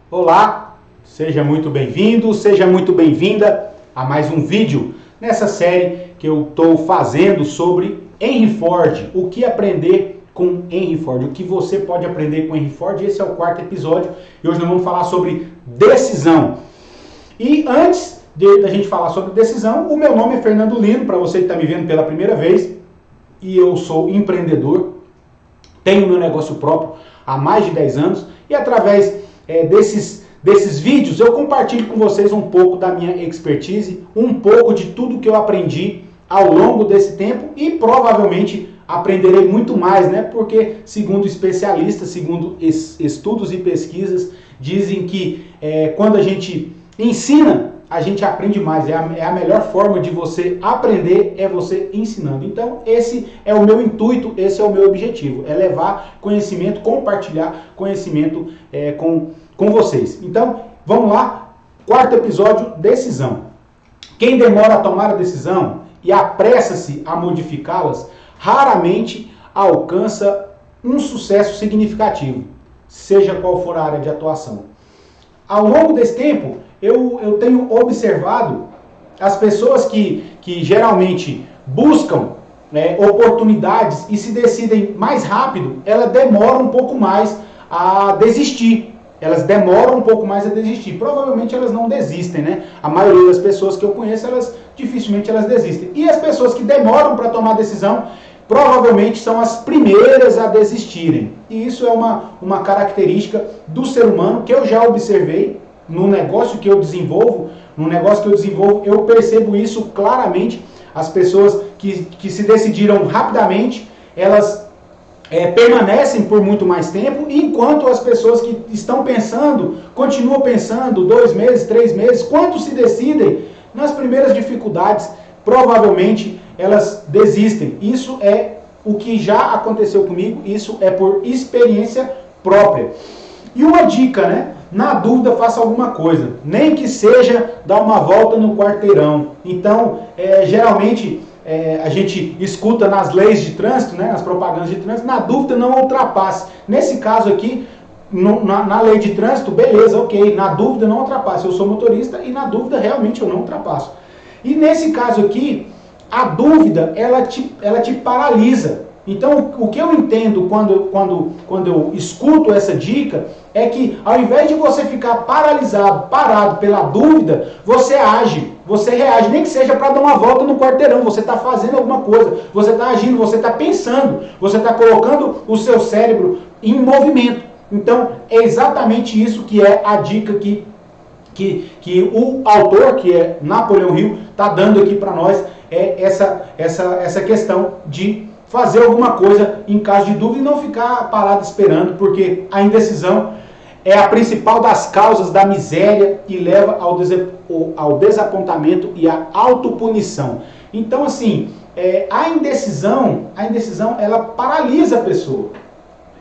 Olá, seja muito bem-vindo, seja muito bem-vinda a mais um vídeo nessa série que eu estou fazendo sobre Henry Ford, o que aprender com Henry Ford, o que você pode aprender com Henry Ford. Esse é o quarto episódio e hoje nós vamos falar sobre decisão. E antes da gente falar sobre decisão, o meu nome é Fernando Lino, para você que está me vendo pela primeira vez, e eu sou empreendedor, tenho meu negócio próprio há mais de 10 anos e através desses vídeos eu compartilho com vocês um pouco da minha expertise, um pouco de tudo que eu aprendi ao longo desse tempo e provavelmente aprenderei muito mais, né? Porque segundo especialistas, segundo estudos e pesquisas, dizem que quando a gente ensina, a gente aprende mais. É a melhor forma de você aprender é você ensinando. Então esse é o meu intuito, esse é o meu objetivo, é levar conhecimento, compartilhar conhecimento com vocês. Então vamos lá, quarto episódio, decisão. Quem demora a tomar a decisão e apressa-se a modificá-las, raramente alcança um sucesso significativo, seja qual for a área de atuação. Ao longo desse tempo, eu tenho observado as pessoas que geralmente buscam oportunidades e se decidem mais rápido, elas demoram um pouco mais a desistir. Elas demoram um pouco mais a desistir. Provavelmente elas não desistem, né? A maioria das pessoas que eu conheço, dificilmente elas desistem. E as pessoas que demoram para tomar decisão, provavelmente são as primeiras a desistirem. E isso é uma característica do ser humano que eu já observei no negócio que eu desenvolvo. No negócio que eu desenvolvo, eu percebo isso claramente. As pessoas que se decidiram rapidamente, elas permanecem por muito mais tempo, enquanto as pessoas que estão pensando, continuam pensando 2 meses, 3 meses, quando se decidem, nas primeiras dificuldades, provavelmente elas desistem. Isso é o que já aconteceu comigo, isso é por experiência própria. E uma dica, né? Na dúvida, faça alguma coisa, nem que seja dar uma volta no quarteirão. Então, geralmente, a gente escuta nas leis de trânsito, né, nas propagandas de trânsito, na dúvida não ultrapasse. Nesse caso aqui, na lei de trânsito, beleza, ok, na dúvida não ultrapasse. Eu sou motorista e na dúvida realmente eu não ultrapasso. E nesse caso aqui, a dúvida, ela te paralisa. Então, o que eu entendo quando eu escuto essa dica é que ao invés de você ficar parado pela dúvida, você age, você reage, nem que seja para dar uma volta no quarteirão, você está fazendo alguma coisa, você está agindo, você está pensando, você está colocando o seu cérebro em movimento. Então, é exatamente isso que é a dica que o autor, que é Napoleão Hill, está dando aqui para nós, essa questão de fazer alguma coisa em caso de dúvida e não ficar parado esperando, porque a indecisão é a principal das causas da miséria e leva ao desapontamento e à autopunição. Então, assim, a indecisão, ela paralisa a pessoa.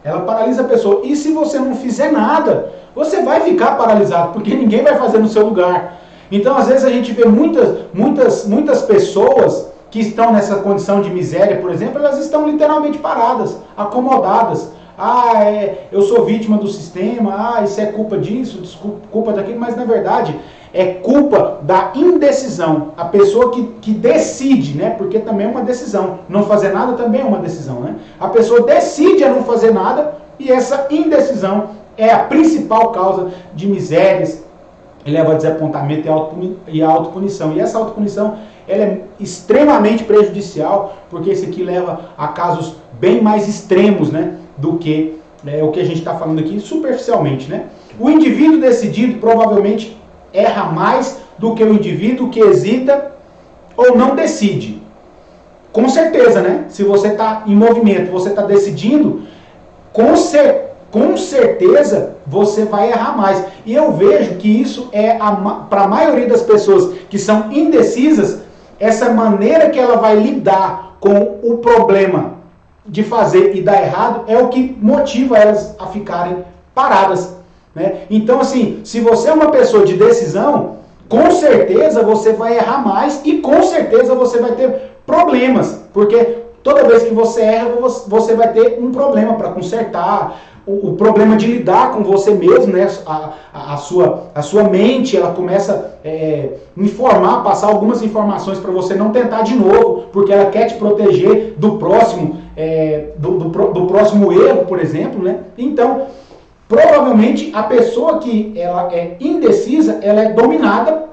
Ela paralisa a pessoa. E se você não fizer nada, você vai ficar paralisado, porque ninguém vai fazer no seu lugar. Então, às vezes, a gente vê muitas pessoas que estão nessa condição de miséria, por exemplo, elas estão literalmente paradas, acomodadas. Eu sou vítima do sistema, isso é culpa disso, culpa daquilo, mas na verdade é culpa da indecisão. A pessoa que decide, né? Porque também é uma decisão. Não fazer nada também é uma decisão, né? A pessoa decide a não fazer nada e essa indecisão é a principal causa de misérias, leva a desapontamento e a autopunição. E essa autopunição, ela é extremamente prejudicial, porque isso aqui leva a casos bem mais extremos, né, do que o que a gente está falando aqui superficialmente, né? O indivíduo decidido provavelmente erra mais do que o indivíduo que hesita ou não decide. Com certeza, né? Se você está em movimento, você está decidindo, com certeza você vai errar mais. E eu vejo que isso para a maioria das pessoas que são indecisas, essa maneira que ela vai lidar com o problema de fazer e dar errado é o que motiva elas a ficarem paradas, né? Então, assim, se você é uma pessoa de decisão, com certeza você vai errar mais e com certeza você vai ter problemas, porque toda vez que você erra, você vai ter um problema para consertar, o problema de lidar com você mesmo, né? A sua mente, ela começa a passar algumas informações para você não tentar de novo, porque ela quer te proteger do próximo, do próximo erro, por exemplo, né? Então, provavelmente a pessoa que ela é indecisa, ela é dominada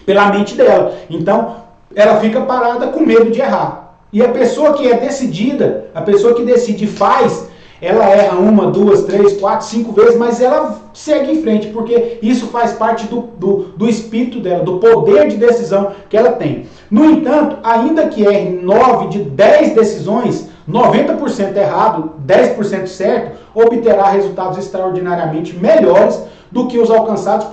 pela mente dela. Então, ela fica parada com medo de errar. E a pessoa que é decidida, a pessoa que decide e faz, ela erra 1, 2, 3, 4, 5 vezes, mas ela segue em frente, porque isso faz parte do espírito dela, do poder de decisão que ela tem. No entanto, ainda que erre 9 de 10 decisões, 90% errado, 10% certo, obterá resultados extraordinariamente melhores do que os alcançados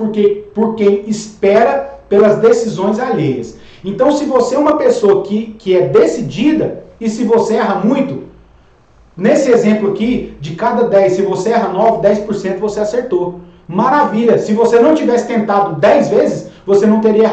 por quem espera pelas decisões alheias. Então, se você é uma pessoa que é decidida, e se você erra muito, nesse exemplo aqui, de cada 10, se você erra 9, 10% você acertou. Maravilha! Se você não tivesse tentado 10 vezes, você não teria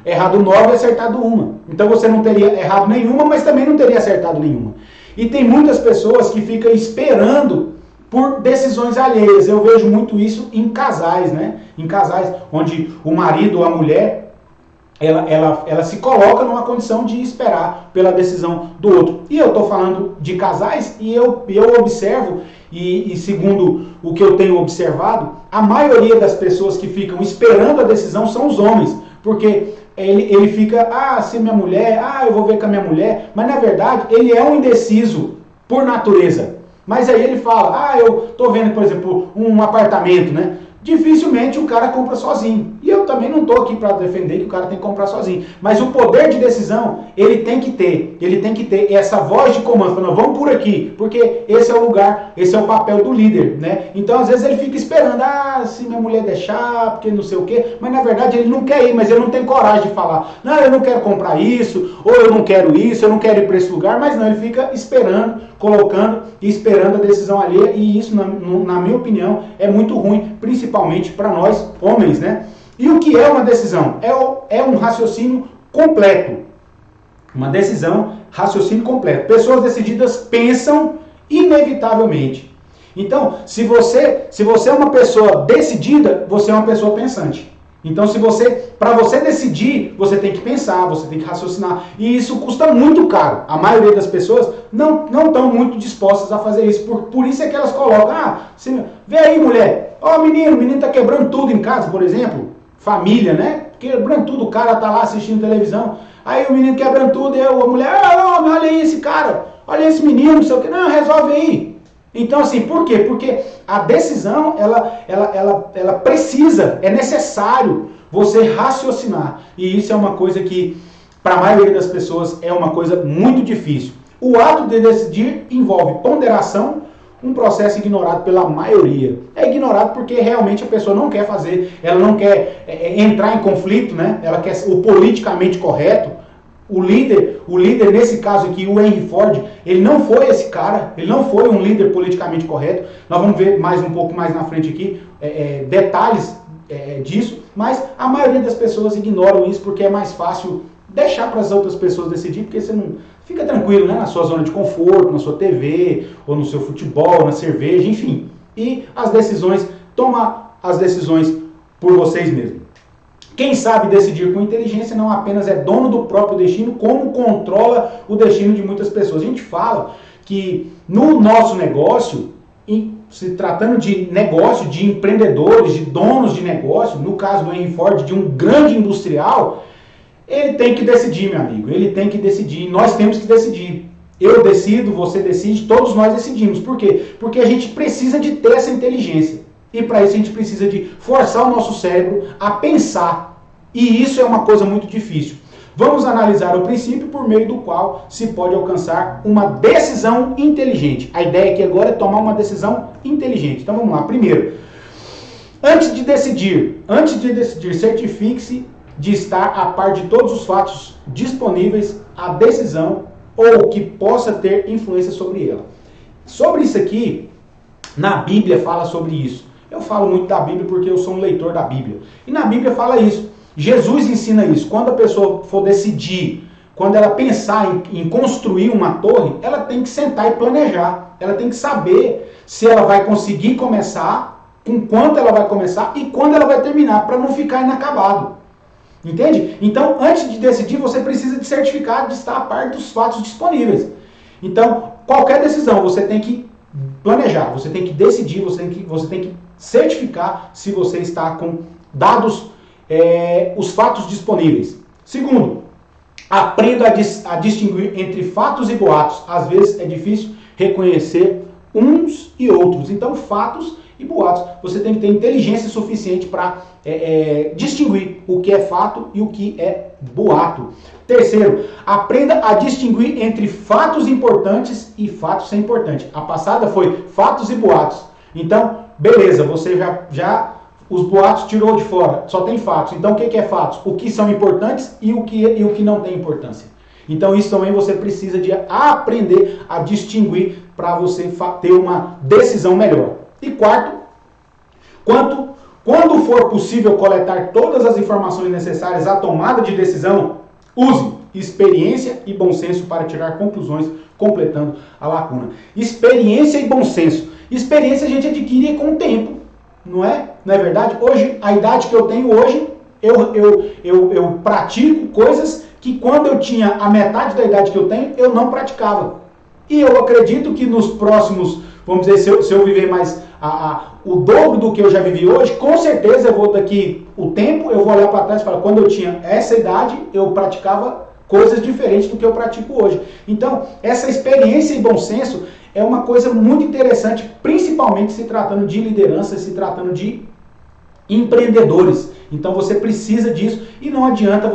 errado 9 e acertado uma. Então você não teria errado nenhuma, mas também não teria acertado nenhuma. E tem muitas pessoas que ficam esperando por decisões alheias. Eu vejo muito isso em casais, né? Em casais onde o marido ou a mulher ela se coloca numa condição de esperar pela decisão do outro. E eu estou falando de casais e eu observo, e segundo o que eu tenho observado, a maioria das pessoas que ficam esperando a decisão são os homens. Porque ele fica, se minha mulher, eu vou ver com a minha mulher. Mas na verdade ele é um indeciso por natureza. Mas aí ele fala, eu estou vendo, por exemplo, um apartamento, né? Dificilmente o cara compra sozinho. E eu também não estou aqui para defender que o cara tem que comprar sozinho. Mas o poder de decisão, ele tem que ter essa voz de comando, falando, vamos por aqui, porque esse é o lugar, esse é o papel do líder, né? Então às vezes ele fica esperando, se minha mulher deixar, porque não sei o quê, mas na verdade ele não quer ir, mas ele não tem coragem de falar, não, eu não quero comprar isso, ou eu não quero isso, eu não quero ir para esse lugar, mas não, ele fica esperando, colocando e esperando a decisão alheia, e isso, na minha opinião, é muito ruim, principalmente para nós, homens, né? E o que é uma decisão? É um raciocínio completo. Uma decisão, raciocínio completo. Pessoas decididas pensam inevitavelmente. Então, se você é uma pessoa decidida, você é uma pessoa pensante. Então, para você decidir, você tem que pensar, você tem que raciocinar. E isso custa muito caro. A maioria das pessoas não estão muito dispostas a fazer isso. Por isso é que elas colocam, vê aí, mulher, o menino está quebrando tudo em casa, por exemplo. Família, né? Quebrando tudo, o cara tá lá assistindo televisão. Aí o menino quebrando tudo, e a mulher, olha aí esse cara, olha esse menino, não sei o que. Não, resolve aí. Então, assim, por quê? Porque a decisão, ela precisa, é necessário você raciocinar. E isso é uma coisa que, para a maioria das pessoas, é uma coisa muito difícil. O ato de decidir envolve ponderação, um processo ignorado pela maioria. É ignorado porque realmente a pessoa não quer fazer, ela não quer entrar em conflito, né? Ela quer o politicamente correto. O líder nesse caso aqui, o Henry Ford, ele não foi esse cara, ele não foi um líder politicamente correto. Nós vamos ver um pouco mais na frente aqui, detalhes disso, mas a maioria das pessoas ignoram isso porque é mais fácil deixar para as outras pessoas decidir, porque você não fica tranquilo, né, na sua zona de conforto, na sua TV, ou no seu futebol, na cerveja, enfim. E toma as decisões por vocês mesmos. Quem sabe decidir com inteligência não apenas é dono do próprio destino, como controla o destino de muitas pessoas. A gente fala que no nosso negócio, se tratando de negócio, de empreendedores, de donos de negócio, no caso do Henry Ford, de um grande industrial, ele tem que decidir, meu amigo, ele tem que decidir, nós temos que decidir. Eu decido, você decide, todos nós decidimos. Por quê? Porque a gente precisa de ter essa inteligência. E para isso a gente precisa de forçar o nosso cérebro a pensar. E isso é uma coisa muito difícil. Vamos analisar o princípio por meio do qual se pode alcançar uma decisão inteligente. A ideia aqui agora é tomar uma decisão inteligente. Então vamos lá. Primeiro, antes de decidir, certifique-se de estar a par de todos os fatos disponíveis à decisão ou que possa ter influência sobre ela. Sobre isso aqui, na Bíblia fala sobre isso. Eu falo muito da Bíblia porque eu sou um leitor da Bíblia. E na Bíblia fala isso. Jesus ensina isso. Quando a pessoa for decidir, quando ela pensar em construir uma torre, ela tem que sentar e planejar. Ela tem que saber se ela vai conseguir começar, com quanto ela vai começar e quando ela vai terminar, para não ficar inacabado. Entende? Então, antes de decidir, você precisa de certificado de estar a par dos fatos disponíveis. Então, qualquer decisão, você tem que planejar, você tem que decidir, você tem que certificar se você está com dados, os fatos disponíveis. Segundo, aprenda a distinguir entre fatos e boatos. Às vezes é difícil reconhecer uns e outros. Então, fatos e boatos, você tem que ter inteligência suficiente para distinguir o que é fato e o que é boato. Terceiro, aprenda a distinguir entre fatos importantes e fatos sem importante. A passada foi fatos e boatos. Então, beleza, você já os boatos tirou de fora, só tem fatos. Então, o que é fatos? O que são importantes e o que não tem importância. Então, isso também você precisa de aprender a distinguir para você ter uma decisão melhor. E quarto, quando for possível coletar todas as informações necessárias à tomada de decisão, use experiência e bom senso para tirar conclusões, completando a lacuna. Experiência e bom senso. Experiência a gente adquire com o tempo, não é? Não é verdade? Hoje, a idade que eu tenho hoje, eu pratico coisas que quando eu tinha a metade da idade que eu tenho, eu não praticava. E eu acredito que nos próximos, vamos dizer, se eu viver mais o dobro do que eu já vivi hoje, com certeza eu vou daqui o tempo, eu vou olhar para trás e falar, quando eu tinha essa idade, eu praticava coisas diferentes do que eu pratico hoje. Então, essa experiência e bom senso é uma coisa muito interessante, principalmente se tratando de liderança, se tratando de empreendedores. Então você precisa disso e não adianta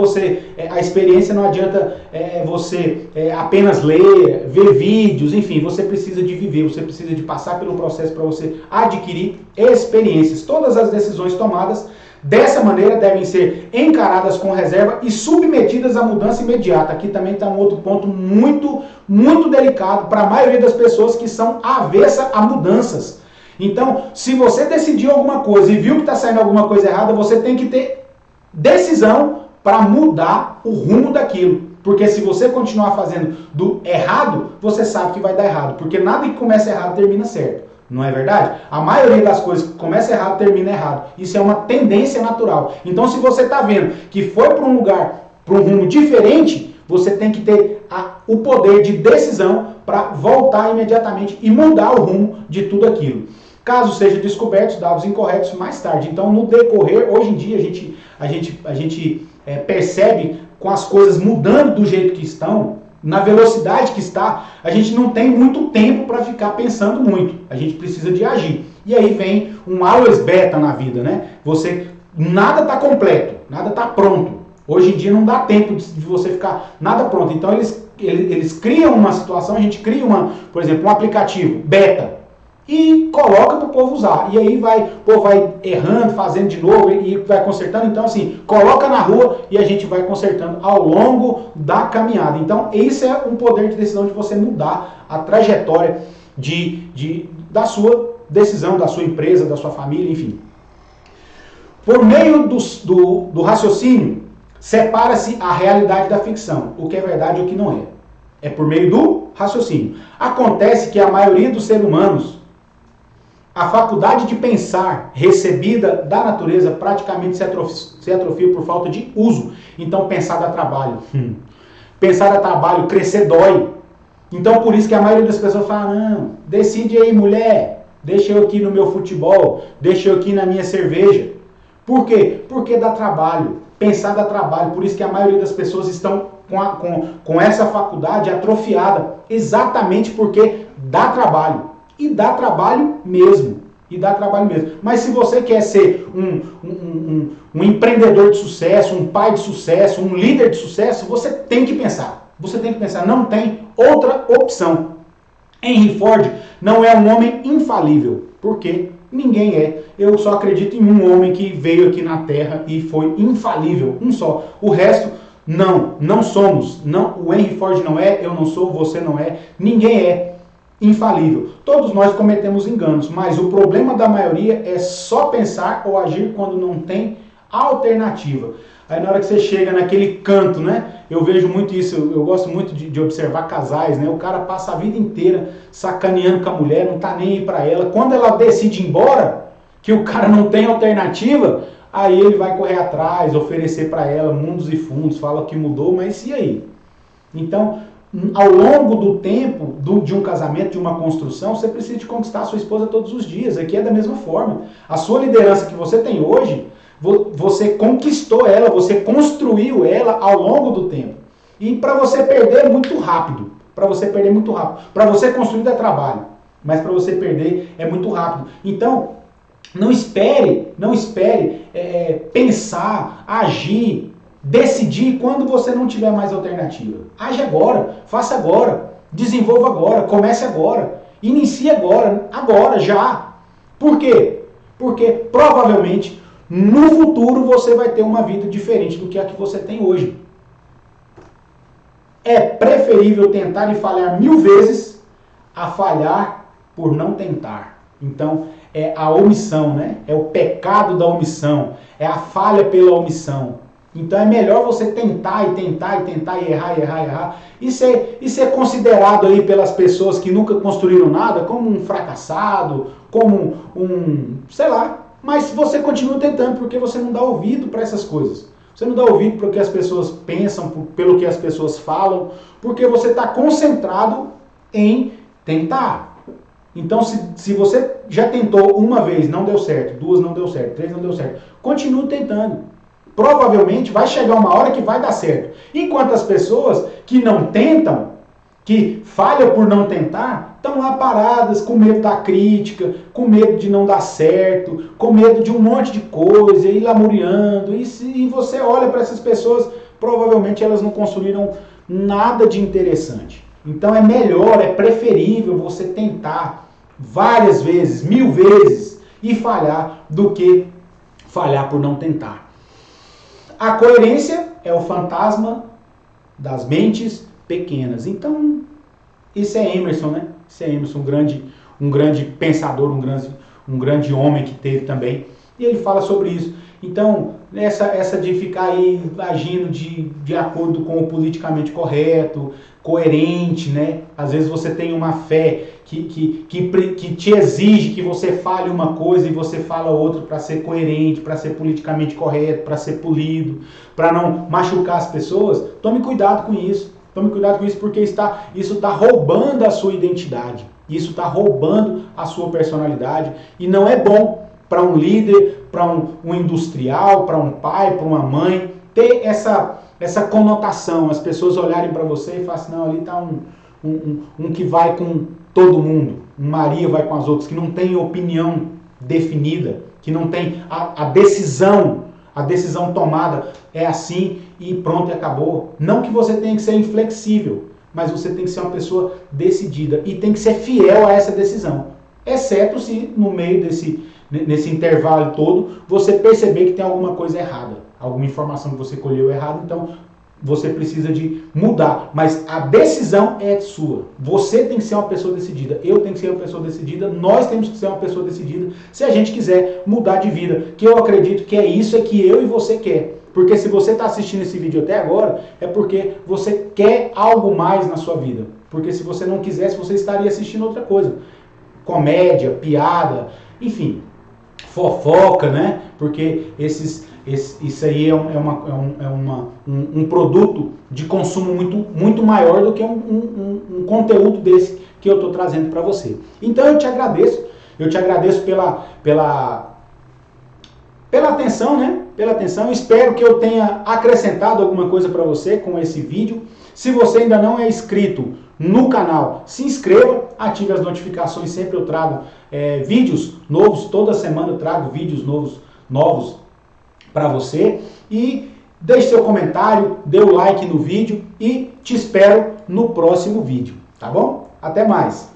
a experiência não adianta você apenas ler, ver vídeos, enfim, você precisa de viver, você precisa de passar pelo processo para você adquirir experiências. Todas as decisões tomadas dessa maneira devem ser encaradas com reserva e submetidas à mudança imediata. Aqui também está um outro ponto muito, muito delicado para a maioria das pessoas que são avessa a mudanças. Então, se você decidiu alguma coisa e viu que está saindo alguma coisa errada, você tem que ter decisão para mudar o rumo daquilo. Porque se você continuar fazendo do errado, você sabe que vai dar errado. Porque nada que começa errado termina certo. Não é verdade? A maioria das coisas que começa errado termina errado. Isso é uma tendência natural. Então, se você está vendo que foi para um lugar, para um rumo diferente, você tem que ter o poder de decisão para voltar imediatamente e mudar o rumo de tudo aquilo. Caso sejam descobertos dados incorretos mais tarde. Então, no decorrer, hoje em dia, a gente percebe com as coisas mudando do jeito que estão, na velocidade que está, a gente não tem muito tempo para ficar pensando muito. A gente precisa de agir. E aí vem um always beta na vida, né? Nada está completo, nada está pronto. Hoje em dia não dá tempo de você ficar nada pronto. Então, eles criam uma situação, a gente cria por exemplo, um aplicativo beta. E coloca para o povo usar. E aí o povo vai errando, fazendo de novo e vai consertando. Então, assim, coloca na rua e a gente vai consertando ao longo da caminhada. Então, esse é um poder de decisão de você mudar a trajetória da sua decisão, da sua empresa, da sua família, enfim. Por meio do raciocínio, separa-se a realidade da ficção, o que é verdade e o que não é. É por meio do raciocínio. Acontece que a maioria dos seres humanos, a faculdade de pensar recebida da natureza praticamente se atrofia por falta de uso. Então pensar dá trabalho. Pensar dá trabalho, crescer dói. Então por isso que a maioria das pessoas fala, não, decide aí mulher, deixa eu aqui no meu futebol, deixa eu aqui na minha cerveja. Por quê? Porque dá trabalho. Pensar dá trabalho. Por isso que a maioria das pessoas estão com essa faculdade atrofiada. Exatamente porque dá trabalho. E dá trabalho mesmo. Mas se você quer ser um empreendedor de sucesso, um pai de sucesso, um líder de sucesso, você tem que pensar. Não tem outra opção. Henry Ford não é um homem infalível. Por quê? Ninguém é. Eu só acredito em um homem que veio aqui na Terra e foi infalível. Um só. O resto, não somos. Não, o Henry Ford não é, eu não sou, você não é. Ninguém é infalível. Todos nós cometemos enganos, mas o problema da maioria é só pensar ou agir quando não tem alternativa. Aí na hora que você chega naquele canto, né? Eu vejo muito isso, eu gosto muito de observar casais, né? O cara passa a vida inteira sacaneando com a mulher, não tá nem aí pra ela. Quando ela decide ir embora, que o cara não tem alternativa, aí ele vai correr atrás, oferecer pra ela mundos e fundos, fala que mudou, mas e aí? Então, ao longo do tempo de um casamento, de uma construção, você precisa de conquistar a sua esposa todos os dias. Aqui é da mesma forma. A sua liderança que você tem hoje, você conquistou ela, você construiu ela ao longo do tempo. E para você perder é muito rápido. Para você perder é muito rápido. Para você construir dá trabalho, mas para você perder é muito rápido. Então, não espere pensar, agir, decidir quando você não tiver mais alternativa. Age agora, faça agora, desenvolva agora, comece agora, inicie agora, já. Por quê? Porque provavelmente no futuro você vai ter uma vida diferente do que a que você tem hoje. É preferível tentar e falhar 1000 vezes a falhar por não tentar. Então, é a omissão, né? É o pecado da omissão, é a falha pela omissão. Então é melhor você tentar e errar e ser considerado aí pelas pessoas que nunca construíram nada como um fracassado, como sei lá, mas você continua tentando porque você não dá ouvido para essas coisas. Você não dá ouvido para o que as pessoas pensam, pelo que as pessoas falam, porque você está concentrado em tentar. Então, se você já tentou uma vez, não deu certo, 2 não deu certo, 3 não deu certo, continue tentando. Provavelmente vai chegar uma hora que vai dar certo. Enquanto as pessoas que não tentam, que falham por não tentar, estão lá paradas com medo da crítica, com medo de não dar certo, com medo de um monte de coisa, e lamuriando. E você olha para essas pessoas, provavelmente elas não construíram nada de interessante. Então é melhor, é preferível você tentar várias vezes, 1000 vezes, e falhar do que falhar por não tentar. A coerência é o fantasma das mentes pequenas. Então, isso é Emerson, né? Isso é Emerson, um grande pensador, um grande homem que teve também. E ele fala sobre isso. Então, essa de ficar aí agindo de acordo com o politicamente correto, coerente, né? Às vezes você tem uma fé que te exige que você fale uma coisa e você fala outra para ser coerente, para ser politicamente correto, para ser polido, para não machucar as pessoas. Tome cuidado com isso. Tome cuidado com isso porque isso está roubando a sua identidade. Isso está roubando a sua personalidade e não é bom para um líder, para um industrial, para um pai, para uma mãe, ter essa conotação, as pessoas olharem para você e falarem assim, não, ali está um que vai com todo mundo, um Maria vai com as outras, que não tem opinião definida, que não tem a decisão tomada, é assim e pronto, e acabou. Não que você tenha que ser inflexível, mas você tem que ser uma pessoa decidida e tem que ser fiel a essa decisão, exceto se no meio nesse intervalo todo, você perceber que tem alguma coisa errada, alguma informação que você colheu errado, então você precisa de mudar. Mas a decisão é sua. Você tem que ser uma pessoa decidida, eu tenho que ser uma pessoa decidida, nós temos que ser uma pessoa decidida se a gente quiser mudar de vida, que eu acredito que é isso que eu e você quer. Porque se você está assistindo esse vídeo até agora, é porque você quer algo mais na sua vida. Porque se você não quisesse, você estaria assistindo outra coisa. Comédia, piada, enfim, fofoca, né? Porque isso aí é um produto de consumo muito maior do que um conteúdo desse que eu estou trazendo para você. Então eu te agradeço pela atenção, né? Pela atenção, espero que eu tenha acrescentado alguma coisa para você com esse vídeo. Se você ainda não é inscrito no canal, se inscreva, ative as notificações, sempre eu trago vídeos novos, toda semana eu trago vídeos novos para você. E deixe seu comentário, dê o like no vídeo e te espero no próximo vídeo, tá bom? Até mais!